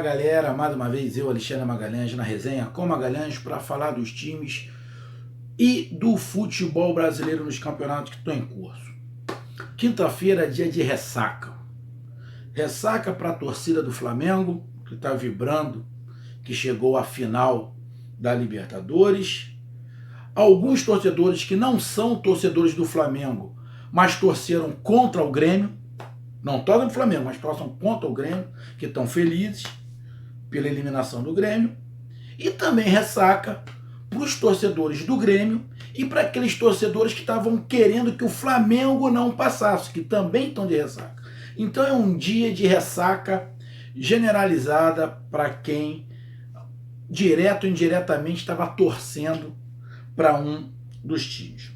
galera, mais uma vez eu, Alexandre Magalhães, na resenha com Magalhães para falar dos times e do futebol brasileiro nos campeonatos que estão em curso. Quinta-feira é dia de ressaca. Ressaca para a torcida do Flamengo, que está vibrando, que chegou à final da Libertadores. Alguns torcedores que não são torcedores do Flamengo, mas torceram contra o Grêmio, não torcem do Flamengo, mas torcem contra o Grêmio, que estão felizes pela eliminação do Grêmio. E também ressaca para os torcedores do Grêmio e para aqueles torcedores que estavam querendo que o Flamengo não passasse, que também estão de ressaca. Então é um dia de ressaca generalizada para quem, direto ou indiretamente, estava torcendo para um dos times.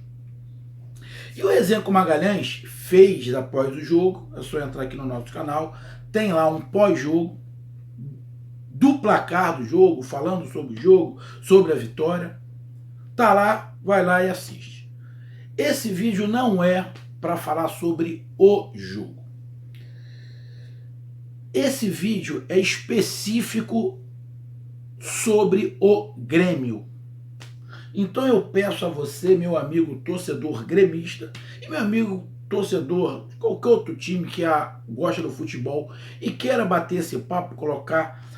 E o Resenha com Magalhães fez após o jogo, é só entrar aqui no nosso canal, tem lá um pós-jogo do placar do jogo, falando sobre o jogo, sobre a vitória. Tá lá, vai lá e assiste. Esse vídeo não é para falar sobre o jogo. Esse vídeo é específico sobre o Grêmio. Então eu peço a você, meu amigo torcedor gremista, e meu amigo torcedor de qualquer outro time que gosta do futebol e queira bater esse papo, colocar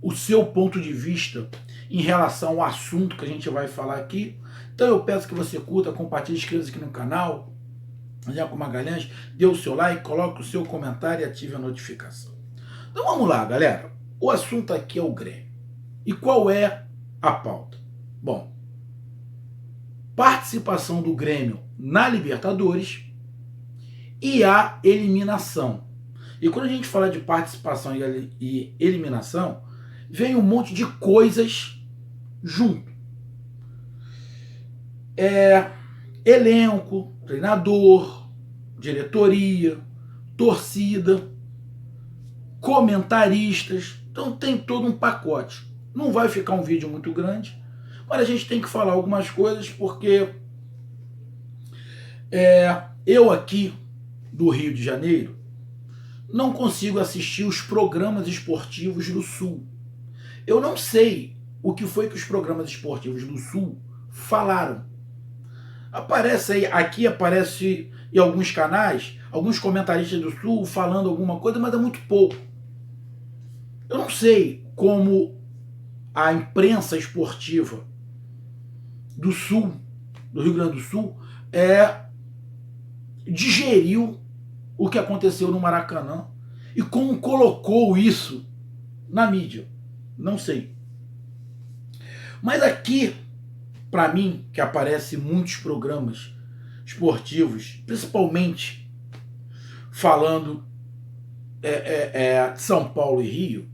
o seu ponto de vista em relação ao assunto que a gente vai falar aqui. Então eu peço que você curta, compartilhe, inscreva-se aqui no canal, já com Magalhães, dê o seu like, coloque o seu comentário e ative a notificação. Então vamos lá, galera. O assunto aqui é o Grêmio. E qual é a pauta? Bom, participação do Grêmio na Libertadores e a eliminação. E quando a gente fala de participação e eliminação, vem um monte de coisas junto. Elenco, treinador, diretoria, torcida, comentaristas. Então tem todo um pacote. Não vai ficar um vídeo muito grande, mas a gente tem que falar algumas coisas porque eu aqui do Rio de Janeiro não consigo assistir os programas esportivos do Sul. Eu não sei o que foi que os programas esportivos do Sul falaram. Aparece em alguns canais, alguns comentaristas do Sul falando alguma coisa, mas é muito pouco. Eu não sei como a imprensa esportiva do Sul, do Rio Grande do Sul, digeriu o que aconteceu no Maracanã e como colocou isso na mídia. Não sei. Mas aqui, para mim, que aparece muitos programas esportivos, principalmente falando de São Paulo e Rio,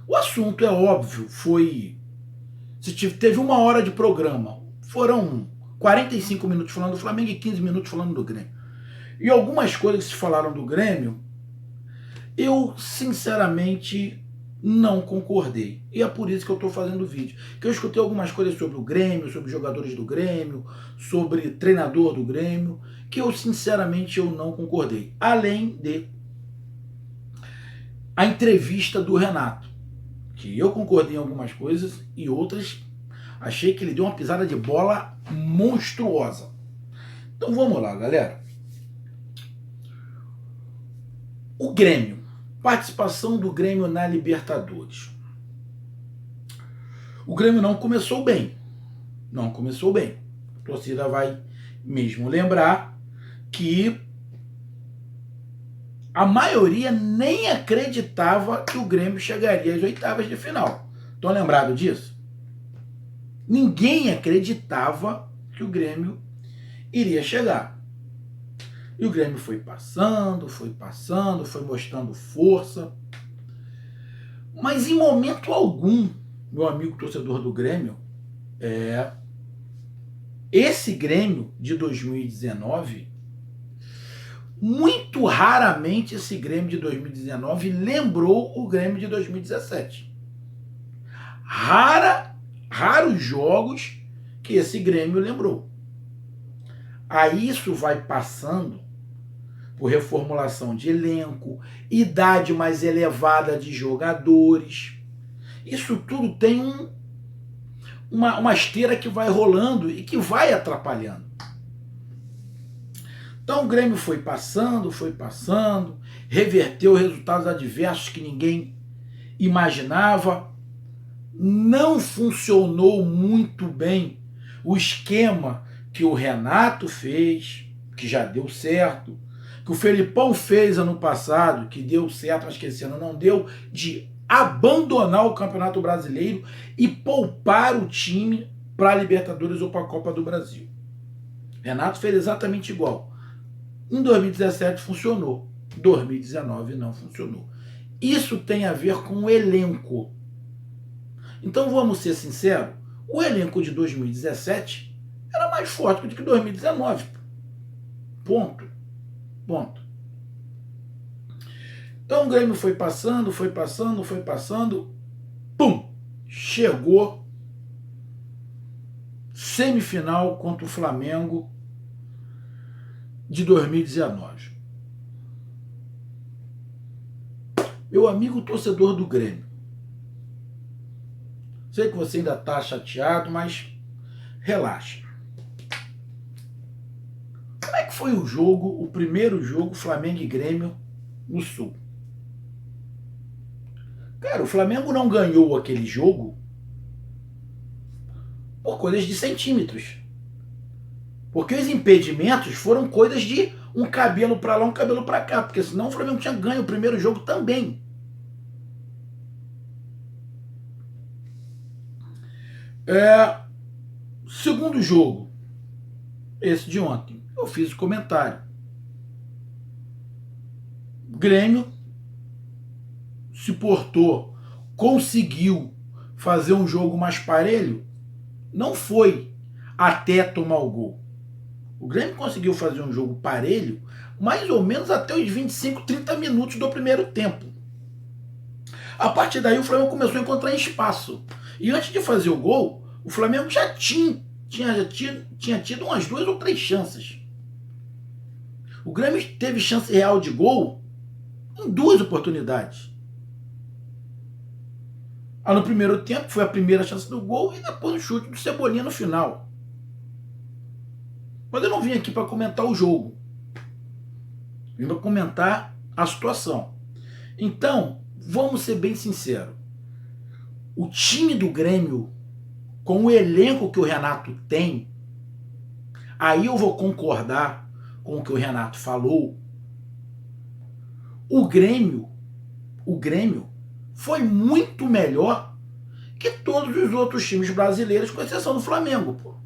o assunto é óbvio, teve 1 hora de programa, foram 45 minutos falando do Flamengo e 15 minutos falando do Grêmio. E algumas coisas que se falaram do Grêmio, eu sinceramente não concordei. E é por isso que eu estou fazendo o vídeo. Que eu escutei algumas coisas sobre o Grêmio, sobre jogadores do Grêmio, sobre treinador do Grêmio, que eu sinceramente não concordei. Além de a entrevista do Renato, que eu concordei em algumas coisas e outras achei que ele deu uma pisada de bola monstruosa. Então vamos lá, galera. O Grêmio, participação do Grêmio na Libertadores. O Grêmio não começou bem. Não começou bem. A torcida vai mesmo lembrar que a maioria nem acreditava que o Grêmio chegaria às oitavas de final. Estão lembrados disso? Ninguém acreditava que o Grêmio iria chegar. E o Grêmio foi passando, foi mostrando força. Mas em momento algum, meu amigo torcedor do Grêmio, esse Grêmio de 2019, muito raramente esse Grêmio de 2019 lembrou o Grêmio de 2017. Raros jogos que esse Grêmio lembrou. Aí isso vai passando, por reformulação de elenco, idade mais elevada de jogadores. Isso tudo tem uma esteira que vai rolando e que vai atrapalhando. Então o Grêmio foi passando, reverteu resultados adversos que ninguém imaginava. Não funcionou muito bem o esquema que o Renato fez, que já deu certo, que o Felipão fez ano passado, que deu certo, mas que esse ano não deu, de abandonar o Campeonato Brasileiro e poupar o time para a Libertadores ou para a Copa do Brasil. Renato fez exatamente igual. Em 2017 funcionou, em 2019 não funcionou. Isso tem a ver com o elenco. Então vamos ser sinceros, o elenco de 2017 era mais forte do que 2019. Ponto. Então o Grêmio foi passando, pum! Chegou semifinal contra o Flamengo de 2019. Meu amigo torcedor do Grêmio, sei que você ainda está chateado, mas relaxa. Como é que foi o jogo, o primeiro jogo Flamengo e Grêmio no Sul? Cara, o Flamengo não ganhou aquele jogo por coisas de centímetros. Porque os impedimentos foram coisas de um cabelo para lá, um cabelo para cá, porque senão o Flamengo tinha ganho o primeiro jogo também. Segundo jogo, esse de ontem, eu fiz o comentário. O Grêmio se portou, conseguiu fazer um jogo mais parelho, não foi até tomar o gol. O Grêmio conseguiu fazer um jogo parelho mais ou menos até os 25, 30 minutos do primeiro tempo. A partir daí o Flamengo começou a encontrar espaço. E antes de fazer o gol, o Flamengo já tinha tido umas 2 ou 3 chances. O Grêmio teve chance real de gol em 2 oportunidades. No primeiro tempo foi a primeira chance do gol e depois o chute do Cebolinha no final. Mas eu não vim aqui para comentar o jogo. Vim para comentar a situação. Então, vamos ser bem sinceros. O time do Grêmio, com o elenco que o Renato tem, aí eu vou concordar com o que o Renato falou. O Grêmio foi muito melhor que todos os outros times brasileiros, com exceção do Flamengo, pô.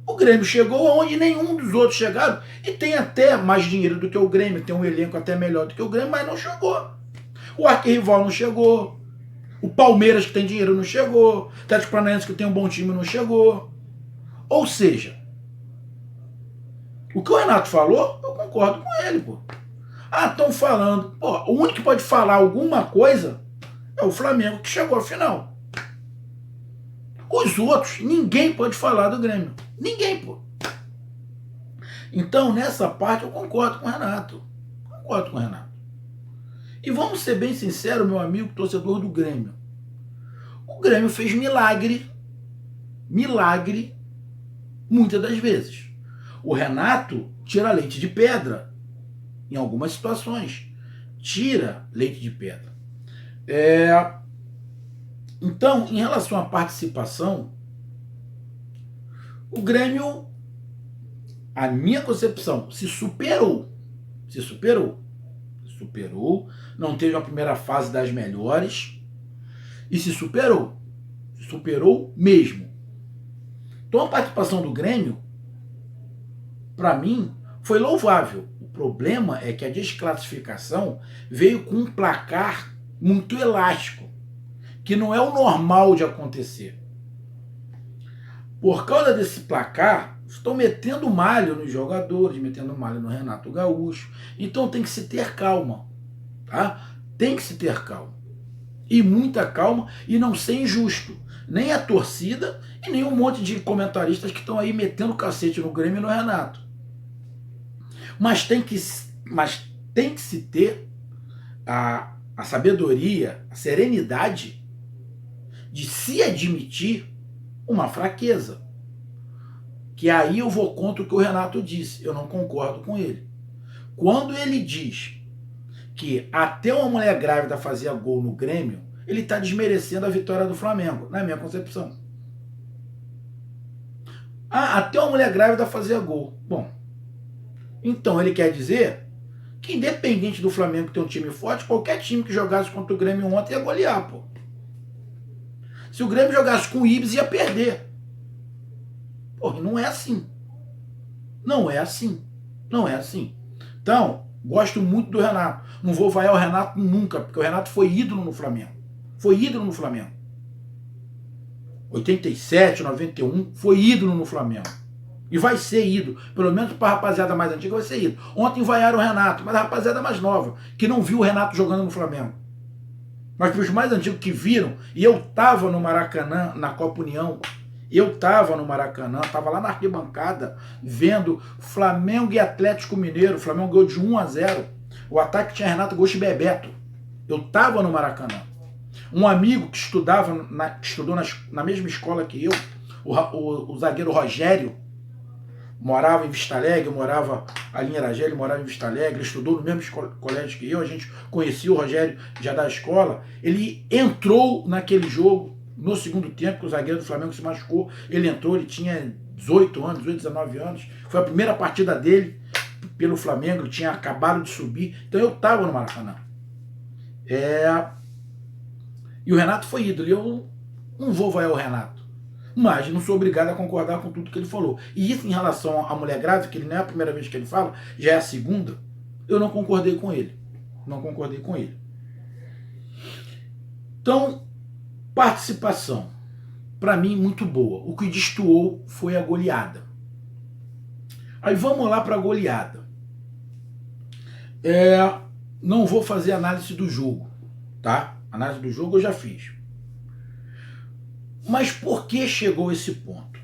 O Grêmio chegou aonde nenhum dos outros chegaram e tem até mais dinheiro do que o Grêmio, tem um elenco até melhor do que o Grêmio, mas não chegou. O arquirrival não chegou. O Palmeiras, que tem dinheiro, não chegou. O Atlético Paranaense, que tem um bom time, não chegou. Ou seja, o que o Renato falou, eu concordo com ele, pô. Estão falando. Pô, o único que pode falar alguma coisa é o Flamengo, que chegou à final. Os outros, ninguém pode falar do Grêmio. Ninguém, pô. Então, nessa parte, eu concordo com o Renato. E vamos ser bem sinceros, meu amigo torcedor do Grêmio. O Grêmio fez milagre, muitas das vezes. O Renato tira leite de pedra, em algumas situações. Tira leite de pedra. Então, em relação à participação, o Grêmio, a minha concepção, se superou, não teve uma primeira fase das melhores e se superou mesmo. Então a participação do Grêmio, para mim, foi louvável. O problema é que a desclassificação veio com um placar muito elástico, que não é o normal de acontecer. Por causa desse placar, estão metendo malho nos jogadores, metendo malho no Renato Gaúcho. Então tem que se ter calma, tá? Tem que se ter calma. E muita calma e não ser injusto. Nem a torcida e nem um monte de comentaristas que estão aí metendo cacete no Grêmio e no Renato. Mas tem que se ter a sabedoria, a serenidade de se admitir uma fraqueza. Que aí eu vou contra o que o Renato disse. Eu não concordo com ele. Quando ele diz que até uma mulher grávida fazia gol no Grêmio, ele está desmerecendo a vitória do Flamengo, na minha concepção. Até uma mulher grávida fazia gol. Bom, então ele quer dizer que independente do Flamengo ter um time forte, qualquer time que jogasse contra o Grêmio ontem ia golear, pô. Se o Grêmio jogasse com o Ibis, ia perder. Pô, e não é assim. Não é assim. Não é assim. Então, gosto muito do Renato. Não vou vaiar o Renato nunca, porque o Renato foi ídolo no Flamengo. Foi ídolo no Flamengo. 87, 91, foi ídolo no Flamengo. E vai ser ídolo. Pelo menos para a rapaziada mais antiga vai ser ídolo. Ontem vaiaram o Renato, mas a rapaziada mais nova, que não viu o Renato jogando no Flamengo. Mas para os mais antigos que viram, e eu estava no Maracanã, na Copa União, eu estava no Maracanã, estava lá na arquibancada, vendo Flamengo e Atlético Mineiro. O Flamengo ganhou de 1-0. O ataque tinha Renato Augusto e Bebeto. Eu estava no Maracanã. Um amigo que estudou na mesma escola que eu, o zagueiro Rogério, morava em Vista Alegre, eu morava ali em Aragel, ele morava em Vista Alegre, ele estudou no mesmo colégio que eu, a gente conhecia o Rogério já da escola. Ele entrou naquele jogo no segundo tempo, que o zagueiro do Flamengo se machucou. Ele entrou, ele tinha 18, 19 anos. Foi a primeira partida dele pelo Flamengo, ele tinha acabado de subir. Então eu estava no Maracanã. E o Renato foi ídolo. E eu não vou vaiar o Renato. Mas não sou obrigado a concordar com tudo que ele falou. E isso em relação à mulher grávida, que ele não é a primeira vez que ele fala, já é a segunda, eu não concordei com ele. Não concordei com ele. Então, participação, para mim, muito boa. O que destoou foi a goleada. Aí vamos lá para a goleada. Não vou fazer análise do jogo, tá? Análise do jogo eu já fiz. Mas por que chegou esse ponto?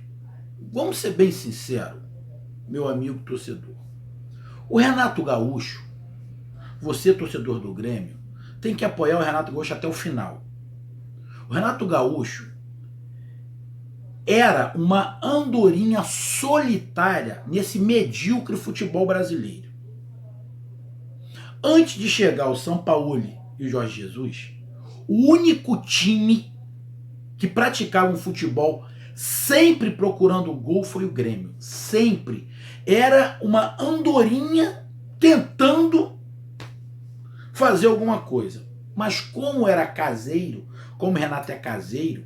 Vamos ser bem sinceros, meu amigo torcedor. O Renato Gaúcho, você torcedor do Grêmio, tem que apoiar o Renato Gaúcho até o final. O Renato Gaúcho era uma andorinha solitária nesse medíocre futebol brasileiro. Antes de chegar o Sampaoli e o Jorge Jesus, o único time que praticava um futebol sempre procurando o gol foi o Grêmio. Sempre. Era uma andorinha tentando fazer alguma coisa. Mas como era caseiro, como o Renato é caseiro,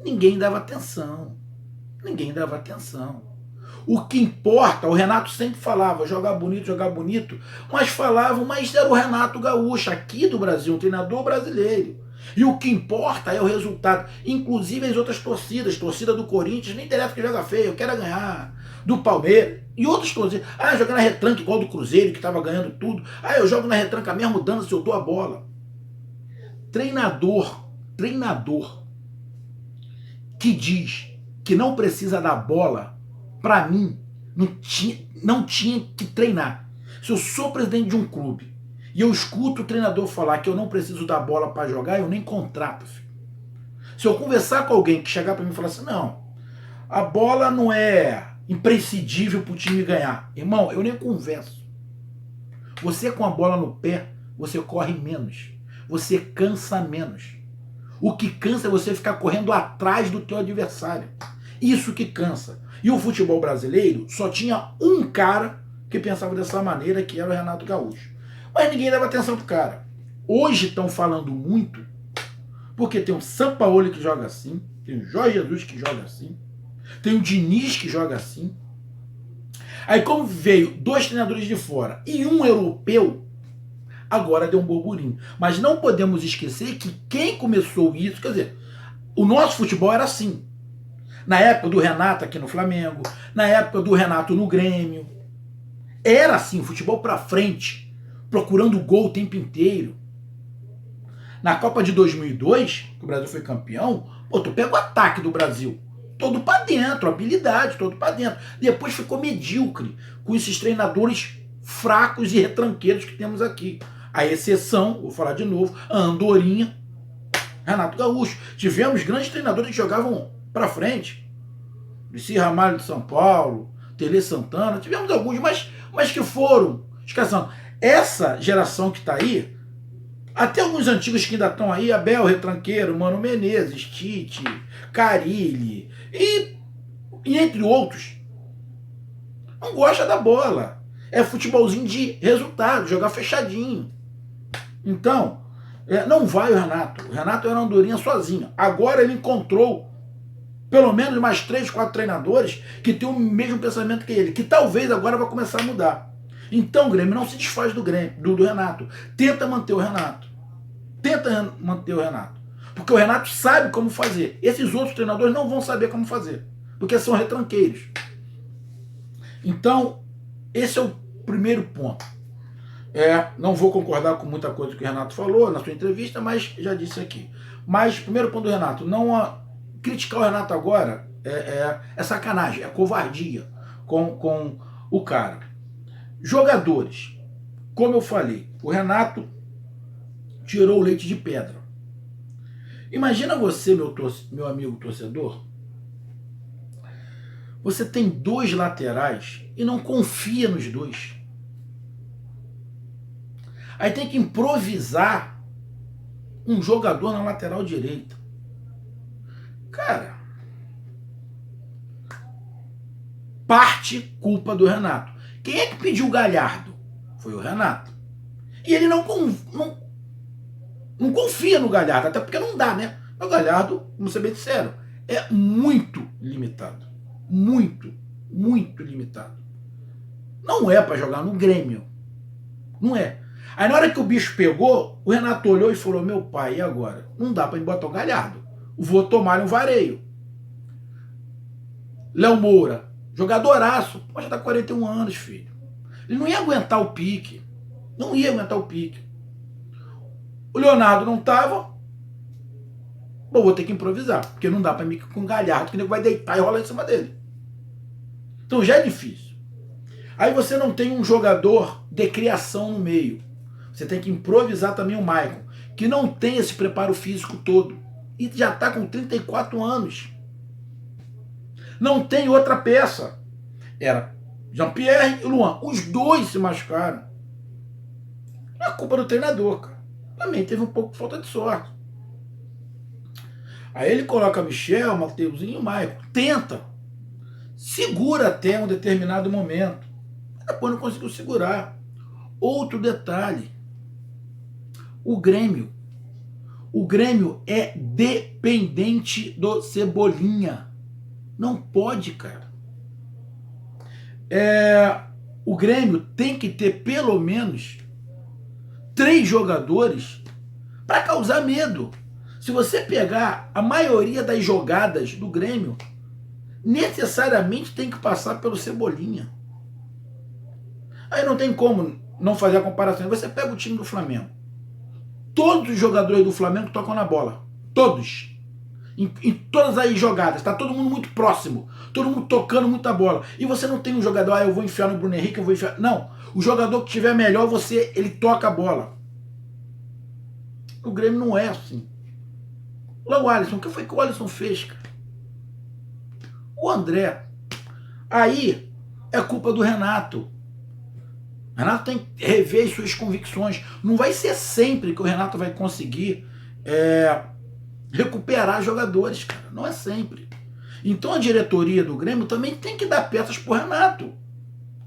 ninguém dava atenção. Ninguém dava atenção. O que importa, o Renato sempre falava, jogar bonito, mas falavam, mas era o Renato Gaúcho, aqui do Brasil, um treinador brasileiro. E o que importa é o resultado. Inclusive as outras torcidas, torcida do Corinthians, nem interessa que joga feio, eu quero ganhar. Do Palmeiras e outras torcidas. Jogar na retranca igual do Cruzeiro, que estava ganhando tudo. Eu jogo na retranca mesmo, dando se eu dou a bola. Treinador que diz que não precisa da bola, para mim, não tinha que treinar. Se eu sou presidente de um clube e eu escuto o treinador falar que eu não preciso da bola para jogar, eu nem contrato, filho. Se eu conversar com alguém que chegar para mim e falar assim, não, a bola não é imprescindível para o time ganhar. Irmão, eu nem converso. Você com a bola no pé, você corre menos. Você cansa menos. O que cansa é você ficar correndo atrás do teu adversário. Isso que cansa. E o futebol brasileiro só tinha um cara que pensava dessa maneira, que era o Renato Gaúcho. Mas ninguém dava atenção pro cara. Hoje estão falando muito, porque tem o Sampaoli que joga assim, tem o Jorge Jesus que joga assim, tem o Diniz que joga assim. Aí como veio 2 treinadores de fora e um europeu, agora deu um burburinho. Mas não podemos esquecer que quem começou isso, quer dizer, o nosso futebol era assim. Na época do Renato aqui no Flamengo, na época do Renato no Grêmio. Era assim, futebol pra frente, procurando gol o tempo inteiro. Na Copa de 2002, que o Brasil foi campeão, tu pega o ataque do Brasil. todo para dentro, habilidade, todo para dentro. Depois ficou medíocre com esses treinadores fracos e retranqueiros que temos aqui. A exceção, vou falar de novo, a Andorinha, Renato Gaúcho. Tivemos grandes treinadores que jogavam para frente. Luci Ramalho de São Paulo, Tele Santana, tivemos alguns, mas que foram esquecendo. Essa geração que está aí, até alguns antigos que ainda estão aí, Abel Retranqueiro, Mano Menezes, Tite, Carille e entre outros, não gosta da bola. É futebolzinho de resultado, jogar fechadinho. Então, não vai o Renato. O Renato era uma andorinha sozinho. Agora ele encontrou pelo menos mais 3, 4 treinadores que têm o mesmo pensamento que ele, que talvez agora vai começar a mudar. Então, Grêmio, não se desfaz do Renato. Tenta manter o Renato. Tenta manter o Renato. Porque o Renato sabe como fazer. Esses outros treinadores não vão saber como fazer. Porque são retranqueiros. Então, esse é o primeiro ponto. Não vou concordar com muita coisa que o Renato falou na sua entrevista, mas já disse aqui. Mas, primeiro ponto do Renato, criticar o Renato agora é sacanagem, é covardia com o cara. Jogadores, como eu falei, o Renato tirou o leite de pedra. Imagina você, meu amigo torcedor, você tem 2 laterais e não confia nos 2. Aí tem que improvisar um jogador na lateral direita. Cara, parte culpa do Renato. Quem é que pediu o Galhardo? Foi o Renato. E ele não confia no Galhardo, até porque não dá, né? O Galhardo, vamos ser bem sincero, é muito limitado. Muito, muito limitado. Não é para jogar no Grêmio. Não é. Aí na hora que o bicho pegou, o Renato olhou e falou, meu pai, e agora? Não dá para botar o Galhardo. Vou tomar um vareio. Léo Moura, jogadoraço, pode estar 41 anos, filho. Ele não ia aguentar o pique. Não ia aguentar o pique. O Leonardo não estava. Bom, vou ter que improvisar, porque não dá para mim com o Galhardo, que o nego vai deitar e rolar em cima dele. Então já é difícil. Aí você não tem um jogador de criação no meio. Você tem que improvisar também o Maicon, que não tem esse preparo físico todo. E já está com 34 anos. Não tem outra peça. Era Jean-Pierre e Luan. Os 2 se machucaram. Não é culpa do treinador, cara. Também teve um pouco de falta de sorte. Aí ele coloca Michel, Mateuzinho e o Maicon. Tenta. Segura até um determinado momento. Depois não conseguiu segurar. Outro detalhe. O Grêmio é dependente do Cebolinha. Não pode, cara. O Grêmio tem que ter pelo menos 3 jogadores para causar medo. Se você pegar a maioria das jogadas do Grêmio, necessariamente tem que passar pelo Cebolinha. Aí não tem como não fazer a comparação. Você pega o time do Flamengo. Todos os jogadores do Flamengo tocam na bola. Todos. Em todas as jogadas. Está todo mundo muito próximo. Todo mundo tocando muita bola. E você não tem um jogador, eu vou enfiar no Bruno Henrique, eu vou enfiar... Não. O jogador que tiver melhor, ele toca a bola. O Grêmio não é assim. Olha o Alisson. O que foi que o Alisson fez, cara? O André. Aí é culpa do Renato. O Renato tem que rever as suas convicções. Não vai ser sempre que o Renato vai conseguir recuperar jogadores, cara. Não é sempre. Então a diretoria do Grêmio também tem que dar peças pro Renato.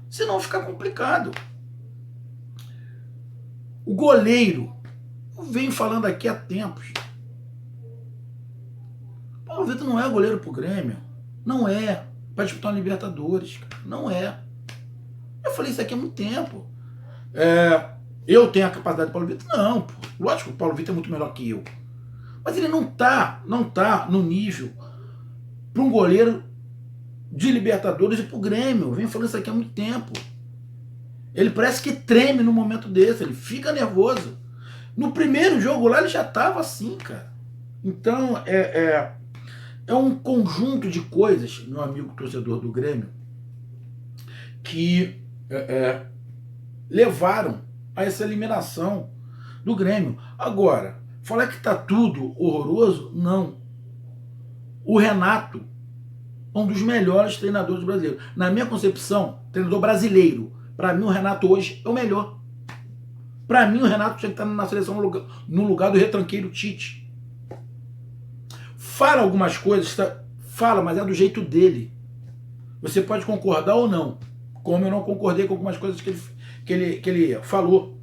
Senão fica complicado. O goleiro. Eu venho falando aqui há tempos. Paulo Vitor não é goleiro pro Grêmio. Não é. Para disputar uma Libertadores, cara. Não é. Eu falei isso aqui há muito tempo. Eu tenho a capacidade do Paulo Vitor? Não, pô. Lógico que o Paulo Vitor é muito melhor que eu. Mas ele não tá no nível para um goleiro de Libertadores e pro Grêmio. Eu venho falando isso aqui há muito tempo. Ele parece que treme no momento desse. Ele fica nervoso. No primeiro jogo lá ele já tava assim, cara. Então, é um conjunto de coisas, meu amigo torcedor do Grêmio, que levaram a essa eliminação do Grêmio. Agora, falar que tá tudo horroroso, não. O Renato é um dos melhores treinadores brasileiros. Na minha concepção, treinador brasileiro. Para mim, o Renato hoje é o melhor. Para mim, o Renato tinha que estar na seleção no lugar do retranqueiro Tite. Fala algumas coisas, fala, mas é do jeito dele. Você pode concordar ou não, como eu não concordei com algumas coisas que ele falou.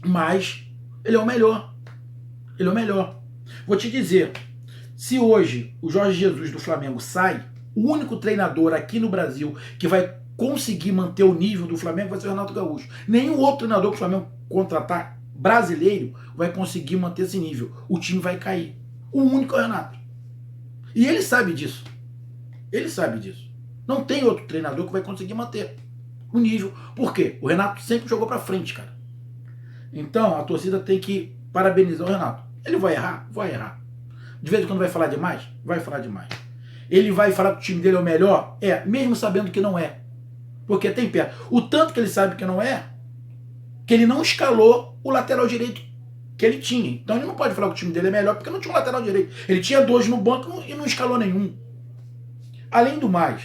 Mas ele é o melhor. Ele é o melhor. Vou te dizer, se hoje o Jorge Jesus do Flamengo sai, o único treinador aqui no Brasil que vai conseguir manter o nível do Flamengo vai ser o Renato Gaúcho. Nenhum outro treinador que o Flamengo contratar brasileiro vai conseguir manter esse nível. O time vai cair. O único é o Renato. E ele sabe disso. Ele sabe disso. Não tem outro treinador que vai conseguir manter o nível. Por quê? O Renato sempre jogou pra frente, cara. Então a torcida tem que parabenizar o Renato. Ele vai errar? Vai errar. De vez em quando vai falar demais? Vai falar demais. Ele vai falar que o time dele é o melhor? É, mesmo sabendo que não é. Porque tem pé. O tanto que ele sabe que não é, que ele não escalou o lateral direito que ele tinha. Então ele não pode falar que o time dele é melhor porque não tinha um lateral direito. Ele tinha 2 no banco e não escalou nenhum. Além do mais,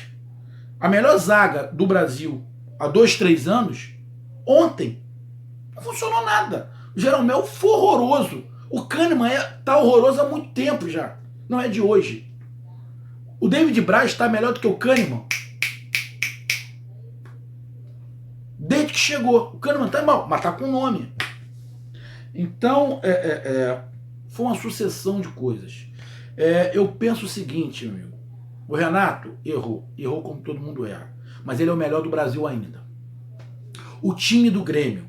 a melhor zaga do Brasil há 2, 3 anos, ontem, não funcionou nada. O Jeromel foi horroroso. O Kahneman tá horroroso há muito tempo já. Não é de hoje. O David Braz está melhor do que o Kahneman desde que chegou. O Kahneman tá mal, mas tá com nome. Então, foi uma sucessão de coisas. Eu penso o seguinte, meu amigo. O Renato errou. Errou como todo mundo erra. Mas ele é o melhor do Brasil ainda. O time do Grêmio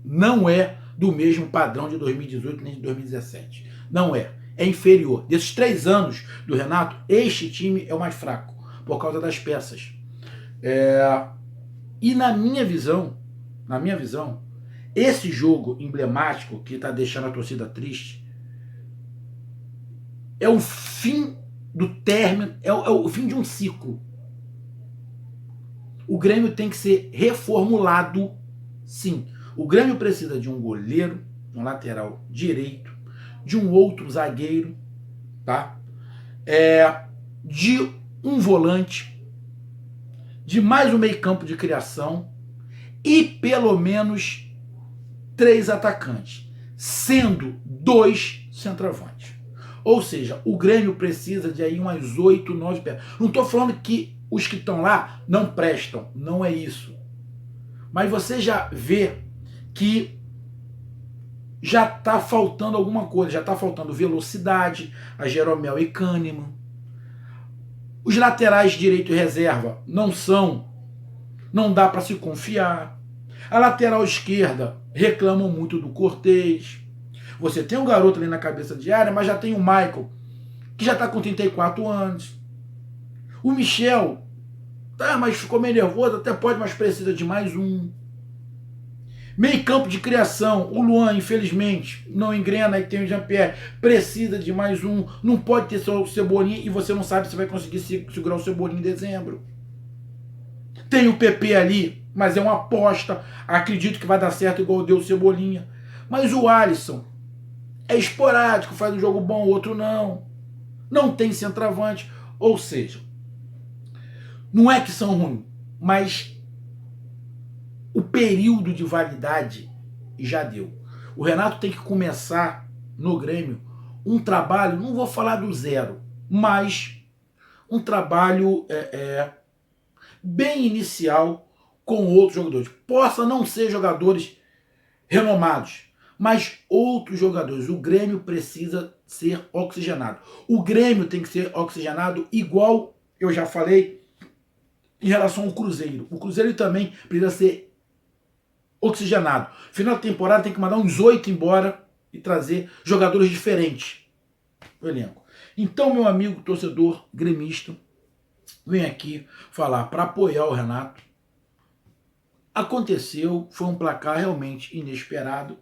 não é do mesmo padrão de 2018 nem de 2017. Não é. É inferior. Desses 3 anos do Renato, este time é o mais fraco. Por causa das peças. E na minha visão, esse jogo emblemático que está deixando a torcida triste é o fim do término, é o fim de um ciclo. O Grêmio tem que ser reformulado, sim. O Grêmio precisa de um goleiro, um lateral direito, de um outro zagueiro, tá? De um volante, de mais um meio-campo de criação e pelo menos 3 atacantes, sendo 2 centroavantes. Ou seja, o Grêmio precisa de aí umas 8, 9 peças. Não estou falando que os que estão lá não prestam, não é isso. Mas você já vê que já está faltando alguma coisa, já está faltando velocidade, a Jeromel e Kahneman. Os laterais direito e reserva não dá para se confiar. A lateral esquerda reclamam muito do Cortez. Você tem um garoto ali na cabeça de área, mas já tem o Michael, que já está com 34 anos. O Michel, mas ficou meio nervoso, até pode, mas precisa de mais um. Meio campo de criação, o Luan, infelizmente, não engrena, e tem o Jean-Pierre, precisa de mais um. Não pode ter só o Cebolinha e você não sabe se vai conseguir segurar o Cebolinha em dezembro. Tem o PP ali, mas é uma aposta. Acredito que vai dar certo igual deu o Cebolinha. Mas o Alisson é esporádico, faz um jogo bom, outro não. Não tem centroavante. Ou seja, não é que são ruins, mas o período de validade já deu. O Renato tem que começar no Grêmio um trabalho, não vou falar do zero, mas um trabalho bem inicial com outros jogadores. Possa não ser jogadores renomados, mas outros jogadores. O Grêmio precisa ser oxigenado. O Grêmio tem que ser oxigenado igual eu já falei em relação ao Cruzeiro. O Cruzeiro também precisa ser oxigenado. Final da temporada tem que mandar uns 8 embora e trazer jogadores diferentes no elenco. Então, meu amigo torcedor gremista, vem aqui falar para apoiar o Renato. Aconteceu, foi um placar realmente inesperado,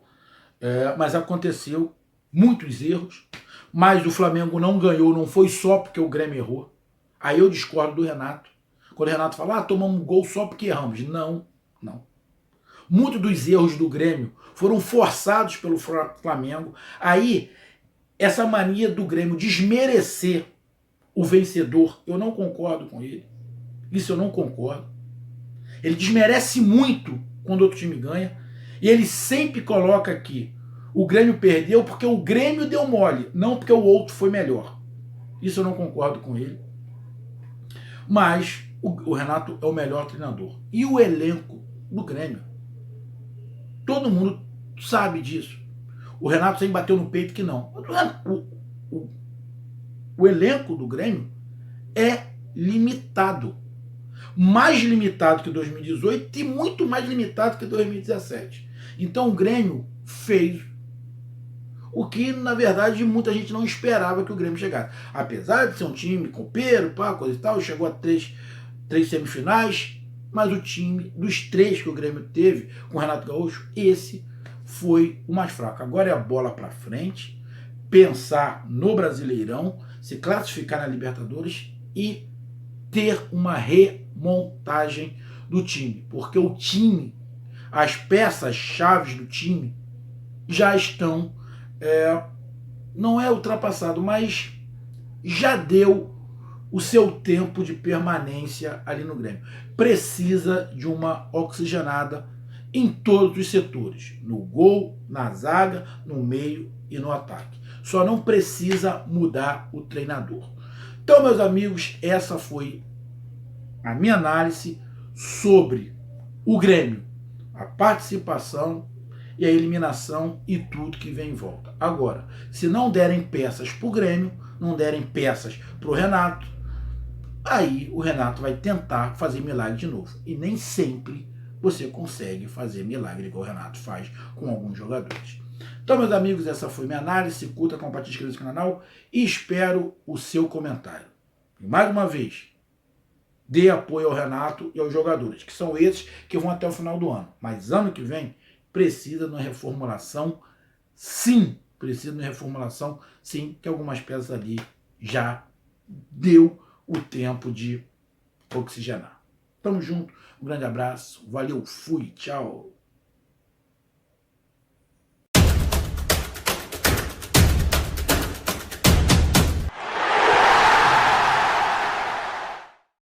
mas aconteceu muitos erros, Mas o Flamengo não ganhou, não foi só porque o Grêmio errou. Aí eu discordo do Renato. Quando o Renato fala, tomamos um gol só porque erramos. Não, não. Muitos dos erros do Grêmio foram forçados pelo Flamengo. Aí, essa mania do Grêmio desmerecer o vencedor, eu não concordo com ele. Isso eu não concordo. Ele desmerece muito quando outro time ganha. E ele sempre coloca aqui, o Grêmio perdeu porque o Grêmio deu mole, não porque o outro foi melhor. Isso eu não concordo com ele. Mas o Renato é o melhor treinador. E o elenco do Grêmio, todo mundo sabe disso. O Renato sempre bateu no peito que não. O elenco do Grêmio é limitado. Mais limitado que 2018 e muito mais limitado que 2017. Então o Grêmio fez o que, na verdade, muita gente não esperava que o Grêmio chegasse. Apesar de ser um time copeiro, coisa e tal, chegou a três semifinais, mas o time, dos 3 que o Grêmio teve com o Renato Gaúcho, esse foi o mais fraco. Agora é a bola para frente, pensar no Brasileirão, se classificar na Libertadores e ter uma remontagem do time. Porque o time, as peças-chave do time já estão, não é ultrapassado, mas já deu o seu tempo de permanência ali no Grêmio. Precisa de uma oxigenada em todos os setores, no gol, na zaga, no meio e no ataque. Só não precisa mudar o treinador. Então, meus amigos, essa foi a minha análise sobre o Grêmio, a participação e a eliminação e tudo que vem em volta. Agora, se não derem peças para o Grêmio, não derem peças para o Renato, aí o Renato vai tentar fazer milagre de novo. E nem sempre você consegue fazer milagre igual o Renato faz com alguns jogadores. Então, meus amigos, essa foi minha análise. Curta, compartilhe, inscreva-se no canal e espero o seu comentário. E mais uma vez, dê apoio ao Renato e aos jogadores, que são esses que vão até o final do ano. Mas ano que vem precisa de uma reformulação, sim. Precisa de uma reformulação, sim, que algumas peças ali já deu o tempo de oxigenar. Tamo junto, um grande abraço, valeu, fui, tchau.